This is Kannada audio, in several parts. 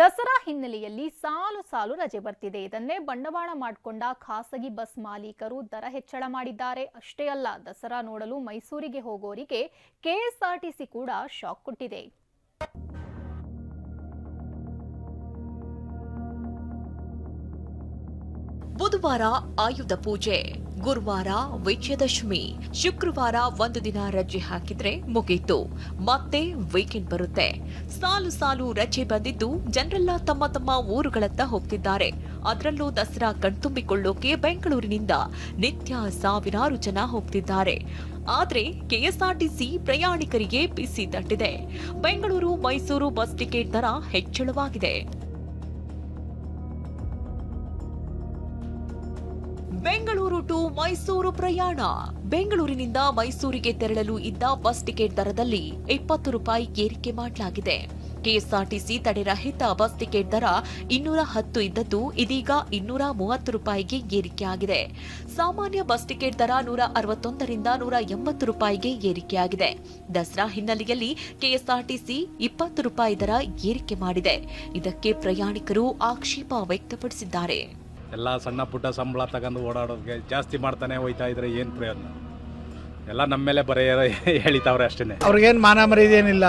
ದಸರಾ ಹಿನ್ನೆಲೆಯಲ್ಲಿ ಸಾಲು ಸಾಲು ರಜೆ ಬರ್ತಿದೆ. ಇದನ್ನೇ ಬಂಡವಾಳ ಮಾಡಿಕೊಂಡ ಖಾಸಗಿ ಬಸ್ ಮಾಲೀಕರು ದರ ಹೆಚ್ಚಳ ಮಾಡಿದ್ದಾರೆ. ಅಷ್ಟೇ ಅಲ್ಲ, ದಸರಾ ನೋಡಲು ಮೈಸೂರಿಗೆ ಹೋಗೋರಿಗೆ ಕೆಎಸ್ಆರ್ಟಿಸಿ ಕೂಡ ಶಾಕ್ ಕೊಟ್ಟಿದೆ. ಬುಧವಾರ ಆಯುಧ ಪೂಜೆ, ಗುರುವಾರ ವಿಜಯದಶಮಿ, ಶುಕ್ರವಾರ ಒಂದು ದಿನ ರಜೆ ಹಾಕಿದ್ರೆ ಮುಗೀತು, ಮತ್ತೆ ವೀಕೆಂಡ್ ಬರುತ್ತೆ. ಸಾಲು ಸಾಲು ರಜೆ ಬಂದಿದ್ದು ಜನರೆಲ್ಲ ತಮ್ಮ ತಮ್ಮ ಊರುಗಳತ್ತ ಹೋಗ್ತಿದ್ದಾರೆ. ಅದರಲ್ಲೂ ದಸರಾ ಕಣ್ತುಂಬಿಕೊಳ್ಳೋಕೆ ಬೆಂಗಳೂರಿನಿಂದ ನಿತ್ಯ ಸಾವಿರಾರು ಜನ ಹೋಗ್ತಿದ್ದಾರೆ. ಆದ್ರೆ ಕೆಎಸ್ಆರ್ಟಿಸಿ ಪ್ರಯಾಣಿಕರಿಗೆ ಬಿಸಿ ತಟ್ಟಿದೆ. ಬೆಂಗಳೂರು ಮೈಸೂರು ಬಸ್ ಟಿಕೆಟ್ ದರ ಹೆಚ್ಚಳವಾಗಿದೆ. ಬೆಂಗಳೂರು ಟು ಮೈಸೂರು ಪ್ರಯಾಣ. ಬೆಂಗಳೂರಿನಿಂದ ಮೈಸೂರಿಗೆ ತೆರಳಲು ಇದ್ದ ಬಸ್ ಟಿಕೆಟ್ ದರದಲ್ಲಿ 20 ರೂಪಾಯಿ ಏರಿಕೆ ಮಾಡಲಾಗಿದೆ. ಕೆಎಸ್ಆರ್ಟಿಸಿ ತಡೆರಹಿತ ಬಸ್ ಟಿಕೆಟ್ ದರ 210 ಇದ್ದದ್ದು ಇದೀಗ 230 ರೂಪಾಯಿಗೆ ಏರಿಕೆಯಾಗಿದೆ. ಸಾಮಾನ್ಯ ಬಸ್ ಟಿಕೆಟ್ ದರ 161 ರಿಂದ 180 ರೂಪಾಯಿಗೆ ಏರಿಕೆಯಾಗಿದೆ. ದಸರಾ ಹಿನ್ನೆಲೆಯಲ್ಲಿ ಕೆಎಸ್ಆರ್ಟಿಸಿ 20 ರೂಪಾಯಿ ದರ ಏರಿಕೆ ಮಾಡಿದೆ. ಇದಕ್ಕೆ ಪ್ರಯಾಣಿಕರು ಆಕ್ಷೇಪ ವ್ಯಕ್ತಪಡಿಸಿದ್ದಾರೆ. ಎಲ್ಲ ಸಣ್ಣ ಪುಟ್ಟ ಸಂಬಳ ತಗೊಂಡು ಓಡಾಡೋರಿಗೆ ಜಾಸ್ತಿ ಮಾಡ್ತಾನೆ ಹೋಯ್ತಾ ಇದ್ರೆ ಏನು ಪ್ರಯೋಜನ? ಎಲ್ಲ ನಮ್ಮ ಮೇಲೆ ಬರೀ ಹೇಳಿತಾವ್ರೆ ಅಷ್ಟೇ. ಅವ್ರಿಗೇನು ಮಾನ ಮರ್ಯಾದೇನಿಲ್ಲ,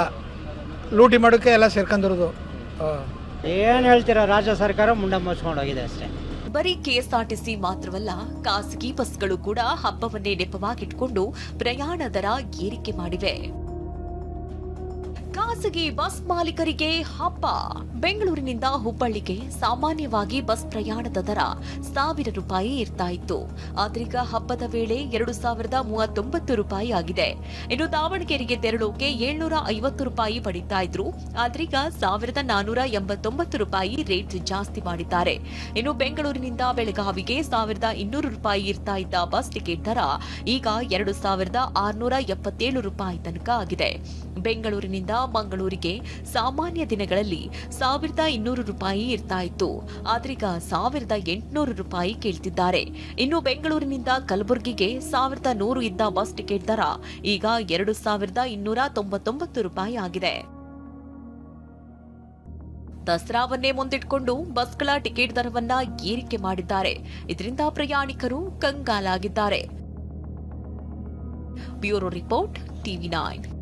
ಲೂಟಿ ಮಾಡೋಕ್ಕೆ ಎಲ್ಲ ಸೇರ್ಕೊಂಡಿರೋದು. ಏನು ಹೇಳ್ತೀರಾ, ರಾಜ್ಯ ಸರ್ಕಾರ ಮುಂಡ ಮುಚ್ಕೊಂಡು ಹೋಗಿದೆ ಅಷ್ಟೇ. ಬರೀ ಕೆಎಸ್ಆರ್ಟಿಸಿ ಮಾತ್ರವಲ್ಲ, ಖಾಸಗಿ ಬಸ್ಗಳು ಕೂಡ ಹಬ್ಬವನ್ನೇ ನೆಪವಾಗಿಟ್ಕೊಂಡು ಪ್ರಯಾಣ ದರ ಏರಿಕೆ ಮಾಡಿವೆ. ಖಾಸಗಿ ಬಸ್ ಮಾಲೀಕರಿಗೆ ಹಬ್ಬ. ಬೆಂಗಳೂರಿನಿಂದ ಹುಬ್ಬಳ್ಳಿಗೆ ಸಾಮಾನ್ಯವಾಗಿ ಬಸ್ ಪ್ರಯಾಣದ ದರ 1000 ರೂಪಾಯಿ ಇರ್ತಾ ಇತ್ತು. ಆದ್ರೀಗ ಹಬ್ಬದ ವೇಳೆ 2039 ರೂಪಾಯಿ ಆಗಿದೆ. ಇನ್ನು ದಾವಣಗೆರೆಗೆ ತೆರಳೋಕೆ 750 ರೂಪಾಯಿ ಪಡಿತಾ ಇದ್ರು. ಆದ್ರೀಗ 1489 ರೂಪಾಯಿ ರೇಟ್ ಜಾಸ್ತಿ ಮಾಡಿದ್ದಾರೆ. ಇನ್ನು ಬೆಂಗಳೂರಿನಿಂದ ಬೆಳಗಾವಿಗೆ 1200 ರೂಪಾಯಿ ಇರ್ತಾ ಇದ್ದ ಬಸ್ ಟಿಕೆಟ್ ದರ ಈಗ 2677 ರೂಪಾಯಿ ತನಕ ಆಗಿದೆ. ಬೆಂಗಳೂರಿನಿಂದ ಮಂಗಳೂರಿಗೆ ಸಾಮಾನ್ಯ ದಿನಗಳಲ್ಲಿ 1200 ರೂಪಾಯಿ ಇರ್ತಾ ಇತ್ತು. ಆದ್ರೀಗ 1800 ರೂಪಾಯಿ ಕೇಳ್ತಿದ್ದಾರೆ. ಇನ್ನು ಬೆಂಗಳೂರಿನಿಂದ ಕಲಬುರಗಿಗೆ 1100 ಇದ್ದ ಬಸ್ ಟಿಕೆಟ್ ದರ ಈಗ 2299 ರೂಪಾಯಿ ಆಗಿದೆ. ದಸರಾವನ್ನೇ ಮುಂದಿಟ್ಕೊಂಡು ಬಸ್ಗಳ ಟಿಕೆಟ್ ದರವನ್ನ ಏರಿಕೆ ಮಾಡಿದ್ದಾರೆ. ಇದರಿಂದ ಪ್ರಯಾಣಿಕರು ಕಂಗಾಲಾಗಿದ್ದಾರೆ. Bureau report, TV9.